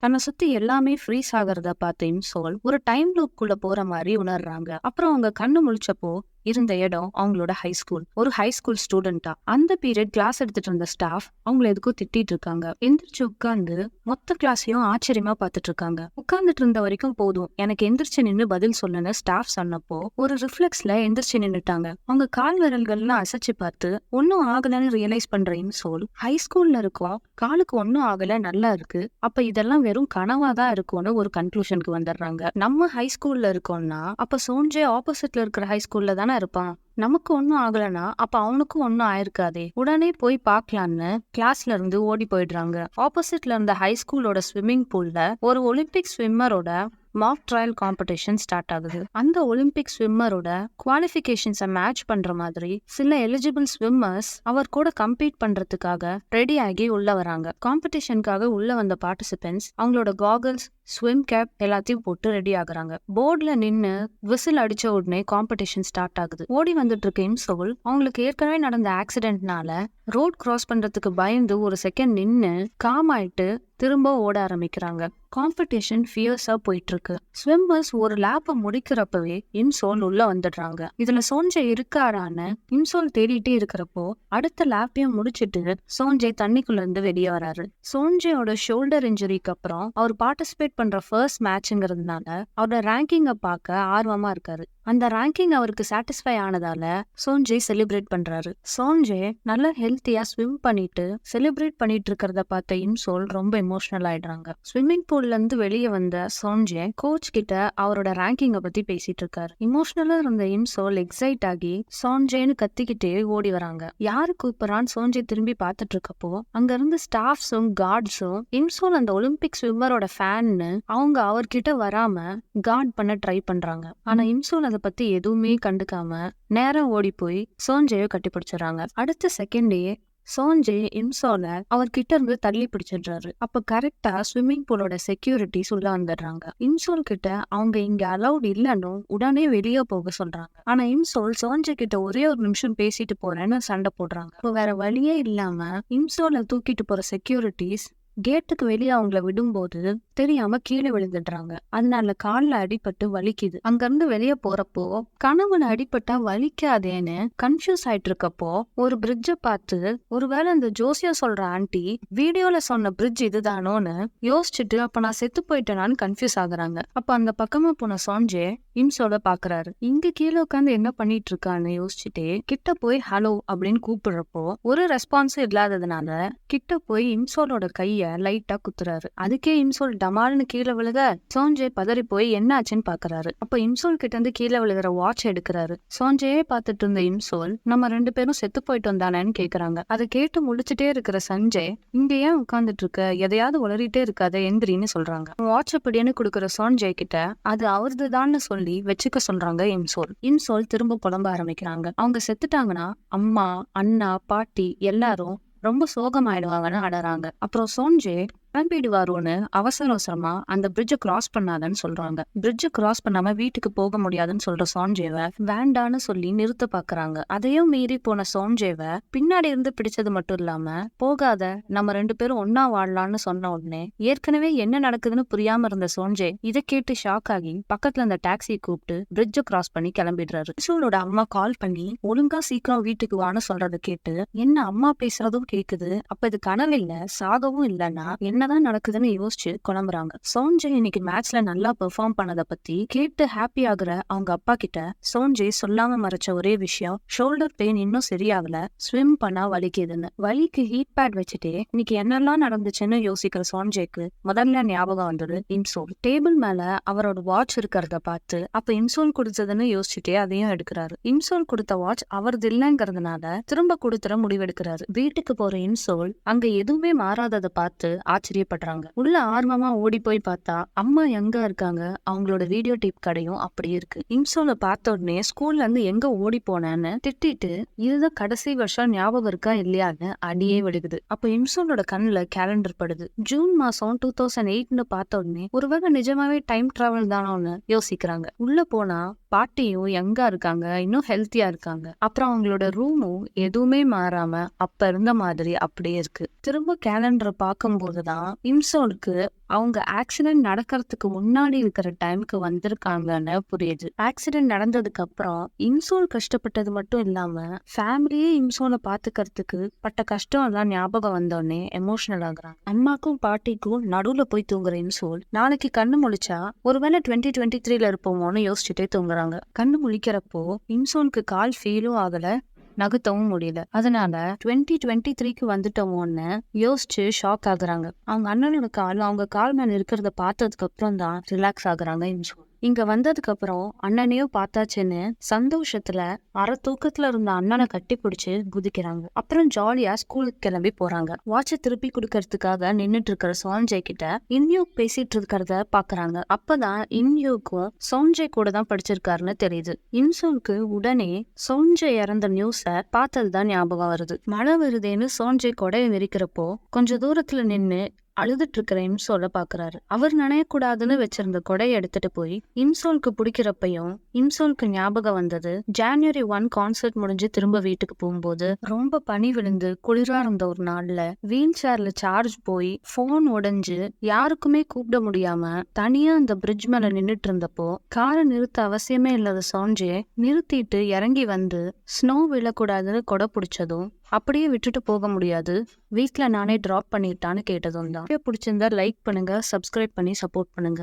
தன்னை சுத்தி எல்லாமே ஃப்ரீஸ் ஆகுறத பார்த்த இன்சோல் ஒரு டைம் லூப்குள்ள போற மாதிரி உணர்றாங்க. அப்புறம் அவங்க கண்ணு முழிச்சப்போ இருந்த இடம் அவங்களோட ஹை ஸ்கூல். ஒரு ஹை ஸ்கூல் ஸ்டூடெண்டா அந்த பீரியட் கிளாஸ் எடுத்துட்டு இருந்த ஸ்டாஃப் அவங்கள எதுக்கும் திட்டிட்டு இருக்காங்க. எந்திரிச்சு உட்கார்ந்து மொத்த கிளாஸையும் ஆச்சரியமா பார்த்துட்டு இருக்காங்க. உட்கார்ந்துட்டு இருந்த வரைக்கும் போதும், எனக்கு எந்திரிச்சு நின்று பதில் சொல்லணும்னு ஸ்டாஃப் சொன்னப்போ ஒரு ரிஃப்ளெக்ஸ்ல எந்திரிச்சு நின்னுட்டாங்க. அவங்க கால் விரல்கள்லாம் அசைச்சு பார்த்து ஒன்னும் ஆகலன்னு ரியலைஸ் பண்ற இன்சோல் ஹை ஸ்கூல்ல இருக்கோம், காலுக்கு ஒன்னும் ஆகல, நல்லா இருக்கு, அப்ப இதெல்லாம் வெறும் கனவாதான் இருக்கும்னு ஒரு கன்க்ளூஷனுக்கு வந்துடுறாங்க. நம்ம ஹை ஸ்கூல்ல இருக்கோம்னா அப்ப சோஞ்சே ஆப்போசிட்ல இருக்கிற ஹை ஸ்கூல்ல தானே இருப்பான். நமக்கு ஒன்னும் ஆகலனா அப்ப அவனுக்கும் ஒன்னும் ஆயிருக்காதே, உடனே போய் பாக்கலான்னு கிளாஸ்ல இருந்து ஓடி போயிடுறாங்க. ஆப்போசிட்ல இருந்த ஹை ஸ்கூலோட ஸ்விம்மிங் பூல்ல ஒரு ஒலிம்பிக் ஸ்விம்மரோட மாக் ட்ரையல் காம்படிஷன் ஸ்டார்ட் ஆகுது. அந்த ஒலிம்பிக் ஸ்விம்மரோட குவாலிஃபிகேஷன்ஸை மேட்ச் பண்ற மாதிரி சில எலிஜிபிள் ஸ்விம்மர்ஸ் அவர் கூட கம்பீட் பண்றதுக்காக ரெடி ஆகி உள்ள வராங்க. காம்படிஷனுக்காக உள்ள வந்த பார்ட்டிசிபென்ட்ஸ் அவங்களோட காகல்ஸ், ஸ்விம் கேப் எல்லாத்தையும் போட்டு ரெடி ஆகுறாங்க. போர்ட்ல நின்னு விசில் அடிச்ச உடனே காம்படிஷன் ஸ்டார்ட் ஆகுது. ஓடி வந்துட்டு இருக்க இன்சோல் அவங்களுக்கு ஏற்கனவே நடந்த ஆக்சிடென்ட்னால ரோட் கிராஸ் பண்றதுக்கு பயந்து ஒரு செகண்ட் நின்னு காம் ஆயிட்டு திரும்ப ஓட ஆரம்பிக்கிறாங்க. காம்படிஷன் ஃபியர்ஸா போயிட்டு இருக்கு. ஸ்விம்மர்ஸ் ஒரு லேப்பை முடிக்கிறப்பவே இன்சோல் உள்ள வந்துடுறாங்க. இதுல சோஞ்சே இருக்காரான்னு இன்சோல் தேடிட்டே இருக்கிறப்போ அடுத்த லேப்பையும் முடிச்சிட்டு சோஞ்சே தண்ணிக்குள்ள இருந்து வெளியே வராரு. சோஞ்சேயோட ஷோல்டர் இன்ஜுரிக்கு அப்புறம் அவர் பார்ட்டிசிபேட் பண்ற ஃபர்ஸ்ட் மேட்ச்ங்கிறதுனால அவரோட ரேங்கிங்கை பார்க்க ஆர்வமா இருக்காரு. அந்த ரேங்கிங் அவருக்கு சாட்டிஸ்ஃபை ஆனதால சோஞ்சே செலிப்ரேட் பண்றாரு. சோஞ்சே நல்ல ஹெல்த்தியா ஸ்விம் பண்ணிட்டு செலிப்ரேட் பண்ணிட்டு இருக்கிறத பார்த்த இன்சோல் ரொம்ப எமோஷனல் ஆயிடுறாங்க. ஸ்விம்மிங் பூல்ல இருந்து வெளியே வந்த சோஞ்சே கோச் கிட்ட அவரோட ரேங்கிங்கை பத்தி பேசிட்டு இருக்காரு. இமோஷனலா இருந்த இன்சோல் எக்ஸைட் ஆகி சோஞ்சேன்னு கத்திக்கிட்டே ஓடி வராங்க. யாரு கூப்பிடறான்னு சோஞ்சே திரும்பி பார்த்துட்டு இருக்கப்போ அங்க இருந்து ஸ்டாஃப்ஸும் கார்ட்ஸும் இன்சோல் அந்த ஒலிம்பிக் ஸ்விம்மரோட ஃபேன்னு அவங்க அவர்கிட்ட வராம கார்ட் பண்ண ட்ரை பண்றாங்க. ஆனா இன்சோல் அதை பத்தி எதுவுமே கண்டுக்காம நேரா ஓடி போய் சோஞ்சேவை கட்டி பிடிச்சிடறாங்க. அடுத்த செகண்டே சோஞ்சே இன்சோல அவர்கிட்ட இருந்து தள்ளி பிடிச்சிடுறாரு. அப்ப கரெக்டா ஸ்விம்மிங் பூலோட செக்யூரிட்டிஸ் உள்ள வந்துடுறாங்க. இன்சோல் கிட்ட அவங்க இங்க அலௌட் இல்லன்னு உடனே வெளியே போக சொல்றாங்க. ஆனா இன்சோல் சோஞ்சே கிட்ட ஒரே ஒரு நிமிஷம் பேசிட்டு போறேன்னு சண்டை போடுறாங்க. இப்போ வேற வழியே இல்லாம இன்சோல தூக்கிட்டு போற செக்யூரிட்டிஸ் கேட்டுக்கு வெளியே அவங்கள விடும்போது தெரியாம கீழே விழுந்துடுறாங்க. அதனால கால்ல அடிபட்டு வலிக்குது. அங்க இருந்து வெளியே போறப்போ கணவன் அடிபட்டா வலிக்காதேன்னு கன்ஃபியூஸ் ஆயிட்டு இருக்கப்போ ஒரு பிரிட்ஜை பார்த்து ஒருவேளை இந்த ஜோசியா சொல்ற ஆன்டி வீடியோல சொன்ன பிரிட்ஜ் இதுதானோன்னு யோசிச்சுட்டு அப்ப நான் செத்து போயிட்டேனான்னு கன்ஃபியூஸ் ஆகுறாங்க. அப்ப அந்த பக்கமா போன சோஞ்சே இன்சோல பாக்குறாரு. இங்க கீழே உட்காந்து என்ன பண்ணிட்டு இருக்கான்னு யோசிச்சுட்டே கிட்ட போய் ஹலோ அப்படின்னு கூப்பிடுறப்போ ஒரு ரெஸ்பான்ஸும் இல்லாததுனால கிட்ட போய் இன்சோலோட கைய லைட்டா குத்துறாரு. அதுக்கே இன்சோல் டமால்னு கீழே விழுக சோஞ்சே பதறி போய் என்ன ஆச்சுன்னு பாக்குறாரு. அப்ப இன்சோல் கிட்ட இருந்து கீழே விழுகிற வாட்ச் எடுக்கிறாரு. சோஞ்சையே பார்த்துட்டு இருந்த இன்சோல் நம்ம 2 பேரும் செத்து போயிட்டு வந்தானேன்னு கேக்குறாங்க. அதை கேட்டு முடிச்சுட்டே இருக்கிற சஞ்சய் இங்க ஏன் உட்கார்ந்துட்டு இருக்க, எதையாவது உளறிட்டே இருக்காத, எந்திரின்னு சொல்றாங்க. வாட்ச் அப்படியே கொடுக்குற சோஞ்சய் கிட்ட அது அவர்துதான்னு சொல்லி வச்சுக்க சொல்றாங்க இன்சோல். இன்சோல் திரும்ப புலம்ப ஆரம்பிக்கிறாங்க. அவங்க செத்துட்டாங்கன்னா அம்மா, அண்ணா, பாட்டி எல்லாரும் ரொம்ப சோகமாயிடுவாங்கன்னு அடறாங்க. அப்புறம் சோஞ்சே கிளம்பிடுவாரோன்னு அவசர அவசரமா அந்த பிரிட்ஜை கிராஸ் பண்ணாதன்னு சொல்றாங்க. பிரிட்ஜை கிராஸ் பண்ணாம வீட்டுக்கு போக முடியாதுன்னு சொல்ற சோஞ்சேவை வேண்டான்னு சொல்லி நிறுத்த பாக்குறாங்க. அதையும் மீறி போன சோஞ்சேவை பின்னாடி இருந்து பிடிச்சது மட்டும் இல்லாம போகாத, நம்ம 2 பேரும் ஒன்னா வாழலாம்னு சொன்ன உடனே ஏற்கனவே என்ன நடக்குதுன்னு புரியாம இருந்த சோஞ்சே இதை கேட்டு ஷாக் ஆகி பக்கத்துல அந்த டாக்ஸியை கூப்பிட்டு பிரிட்ஜை கிராஸ் பண்ணி கிளம்பிடுறாரு. இன்சோலோட அம்மா கால் பண்ணி ஒழுங்கா சீக்கிரம் வீட்டுக்கு வான்னு சொல்றதை கேட்டு என்ன அம்மா பேசுறதும் கேக்குது, அப்ப இது கனவு இல்ல சாகவும் இல்லன்னா என்னதான் நடக்குதுன்னு யோசிச்சு குழம்புறாங்க. சோஞ்சே இன்னைக்கு மேட்ச்ல நல்லா பெர்ஃபார்ம் பண்ணதை பத்தி கேட்டு ஹாப்பி ஆகுற அவங்க அப்பா கிட்ட சோஞ்சே சொல்லாம மறைச்ச ஒரே விஷயம் ஷோல்டர் பெயின் இன்னும் சரியாகல, ஸ்விம் பண்ணா வலிக்குதுன்னு. வலிக்கு ஹீட் பேட் வச்சுட்டே இன்னைக்கு என்னெல்லாம் நடந்துச்சுன்னு யோசிக்கிற சோஞ்சேக்கு முதல்ல ஞாபகம் வந்தது இன்சோல். டேபிள் மேல அவரோட வாட்ச் இருக்கிறத பார்த்து அப்ப இன்சோல் கொடுத்ததுன்னு யோசிச்சுட்டே அதையும் எடுக்கிறாரு. இன்சோல் கொடுத்த வாட்ச் அவரது இல்லைங்கிறதுனால திரும்ப கொடுத்துற முடிவெடுக்கிறாரு. வீட்டுக்கு போற இன்சோல் அங்க எதுவுமே மாறாததை பார்த்து ஆச்சரியப்படுறாங்க. உள்ள ஆர்வமா ஓடி போய் பார்த்தா அம்மா எங்க இருக்காங்க, அவங்களோட வீடியோ டேப் கடையும் அப்படியே இருக்கு. இன்சோல பார்த்த உடனே ஸ்கூல்ல இருந்து எங்க ஓடி போனேன்னு திட்டிட்டு இதுதான் கடைசி வருஷம் ஞாபகம் இருக்கா இல்லையான்னு அடியே விடுகுது. அப்ப இன்சோலோட கண்ணுல கேலண்டர் படுது. ஜூன் மாசம் 2008ன்னு பார்த்த உடனே ஒருவேளை நிஜமாவே டைம் டிராவல் தானோன்னு யோசிக்கிறாங்க. உள்ள போனா பாட்டியும் யங்கா இருக்காங்க, இன்னும் ஹெல்த்தியா இருக்காங்க. அப்புறம் அவங்களோட ரூமும் எதுவுமே மாறாம அப்ப இருந்த மாதிரி அப்படியே இருக்கு. திரும்ப கேலண்டரை பார்க்கும் போதுதான் இம்சோலுக்கு அவங்க ஆக்சிடென்ட் நடக்கிறதுக்கு முன்னாடி இருக்கிற டைமுக்கு வந்திருக்காங்கன்னு புரியுது. ஆக்சிடென்ட் நடந்ததுக்கு அப்புறம் இன்சோல் கஷ்டப்பட்டது மட்டும் இல்லாம ஃபேமிலியே இன்சோலை பாத்துக்கிறதுக்கு பட்ட கஷ்டம் எல்லாம் ஞாபகம் வந்தோடனே எமோஷனல் ஆகுறாங்க. அம்மாக்கும் பாட்டிக்கும் நடுவுல போய் தூங்குற இன்சோல் நாளைக்கு கண்ணு முழிச்சா ஒருவேளை 2023ல இருப்போமோன்னு யோசிச்சுட்டே தூங்குறாங்க. கண்ணு முழிக்கிறப்போ இன்சோலுக்கு கால் ஃபீலும் ஆகல, நகர்த்தவும் முடியல. அதனால 2023க்கு வந்துட்டோமோன்னு யோசிச்சு ஷாக் ஆகுறாங்க. அவங்க அண்ணனோட கால் அவங்க கால் மேல இருக்கிறத பார்த்ததுக்கு அப்புறம் தான் ரிலாக்ஸ் ஆகுறாங்க இன்சோல். இங்க வந்ததுக்கு அப்புறம் அண்ணனையும் பார்த்தாச்சுன்னு சந்தோஷத்துல அரை தூக்கத்துல இருந்த அண்ணனை கட்டி பிடிச்சு குதிக்கிறாங்க. அப்புறம் ஜாலியா ஸ்கூலுக்கு கிளம்பி போறாங்க. வாட்சை திருப்பி கொடுக்கறதுக்காக நின்னுட்டு இருக்கிற சோன்ஜய் கிட்ட இன்யூக் பேசிட்டு இருக்கிறத பாக்குறாங்க. அப்பதான் இன்யூக்கும் சோன்ஜய் கூட தான் படிச்சிருக்காருன்னு தெரியுது. இன்சோலுக்கு உடனே சோன்ஜய் இறந்த நியூஸ பார்த்ததுதான் ஞாபகம் வருது. மழை வருதேன்னு சோன்ஜய் கொடையை விரிக்கிறப்போ கொஞ்ச தூரத்துல நின்னு அழுதுட்டு இருக்கிற இன்சோலை பாக்குறாரு. அவர் நினையக்கூடாதுன்னு வச்சிருந்த கொடையை எடுத்துட்டு போய் இன்சோலுக்கு பிடிக்கிறப்பையும் இன்சோலுக்கு ஞாபகம் வந்தது ஜனவரி 1 கான்சர்ட் முடிஞ்சு திரும்ப வீட்டுக்கு போகும்போது ரொம்ப பனி விழுந்து குளிரா இருந்த ஒரு நாள்ல வீல் சேர்ல சார்ஜ் போய் போன் உடைஞ்சு யாருக்குமே கூப்பிட முடியாம தனியா அந்த பிரிட்ஜ் மேல நின்னுட்டு இருந்தப்போ காரை நிறுத்த அவசியமே இல்லாத சோன்ஜே நிறுத்திட்டு இறங்கி வந்து ஸ்னோ விழக்கூடாதுன்னு கொடை பிடிச்சதும் அப்படியே விட்டுட்டு போக முடியாது, வீட்ல நானே டிராப் பண்ணிட்டான்னு கேட்டதும் தான். பிடிச்சிருந்தா லைக் பண்ணுங்க, சப்ஸ்கிரைப் பண்ணி சப்போர்ட் பண்ணுங்க.